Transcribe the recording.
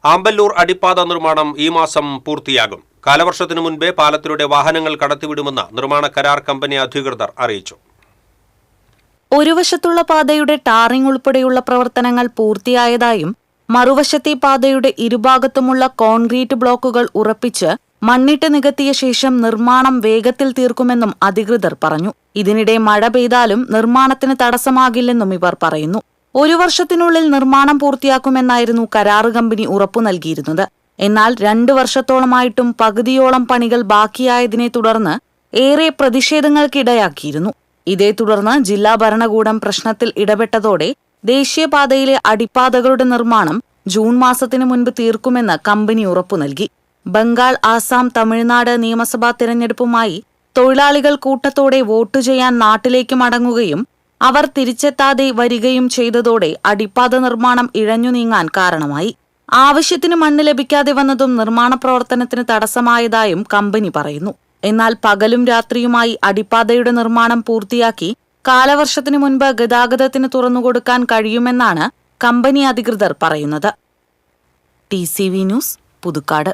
ആമ്പല്ലൂർ അടിപ്പാത നിർമ്മാണം ഈ മാസം പൂർത്തിയാകും. കാലവർഷത്തിനു മുൻപേ പാലത്തിലൂടെ വാഹനങ്ങൾ കടത്തിവിടുമെന്ന് നിർമ്മാണ കരാർ കമ്പനി അധികൃതർ അറിയിച്ചു. ഒരു വശത്തുള്ള പാതയുടെ ടാറിംഗ് ഉൾപ്പെടെയുള്ള പ്രവർത്തനങ്ങൾ പൂർത്തിയായതായും മറുവശത്തെ പാതയുടെ ഇരുഭാഗത്തുമുള്ള കോൺക്രീറ്റ് ബ്ലോക്കുകൾ ഉറപ്പിച്ച് മണ്ണിട്ട് നികത്തിയ ശേഷം നിർമ്മാണം വേഗത്തിൽ തീർക്കുമെന്നും അധികൃതർ പറഞ്ഞു. ഇതിനിടെ മഴ പെയ്താലും നിർമ്മാണത്തിന് തടസ്സമാകില്ലെന്നും ഇവർ പറയുന്നു. 1 വർഷത്തിനുള്ളിൽ നിർമ്മാണം പൂർത്തിയാക്കുമെന്നായിരുന്നു കരാർ കമ്പനി ഉറപ്പു നൽകിയിരുന്നത്. എന്നാൽ 2 വർഷത്തോളമായിട്ടും പകുതിയോളം പണികൾ ബാക്കിയായതിനെ തുടർന്ന് ഏറെ പ്രതിഷേധങ്ങൾക്കിടയാക്കിയിരുന്നു. ഇതേ തുടർന്ന് ജില്ലാ ഭരണകൂടം പ്രശ്നത്തിൽ ഇടപെട്ടതോടെ ദേശീയപാതയിലെ അടിപ്പാതകളുടെ നിർമ്മാണം ജൂൺ മാസത്തിനു മുൻപ് തീർക്കുമെന്ന് കമ്പനി ഉറപ്പു നൽകി. ബംഗാൾ, ആസാം, തമിഴ്നാട് നിയമസഭാ തിരഞ്ഞെടുപ്പുമായി തൊഴിലാളികൾ കൂട്ടത്തോടെ വോട്ട് ചെയ്യാൻ നാട്ടിലേക്ക് മടങ്ങുകയും അവർ തിരിച്ചെത്താതെ വരികയും ചെയ്തതോടെ അടിപ്പാത നിർമ്മാണം ഇഴഞ്ഞു നീങ്ങാൻ കാരണമായി. ആവശ്യത്തിന് മണ്ണ് ലഭിക്കാതെ വന്നതും നിർമ്മാണ പ്രവർത്തനത്തിന് തടസ്സമായതായും കമ്പനി പറയുന്നു. എന്നാൽ പകലും രാത്രിയുമായി അടിപ്പാതയുടെ നിർമ്മാണം പൂർത്തിയാക്കി കാലവർഷത്തിനു മുൻപ് ഗതാഗതത്തിന് തുറന്നുകൊടുക്കാൻ കഴിയുമെന്നാണ് കമ്പനി അധികൃതർ പറയുന്നത്. TCV news, Puthukkad.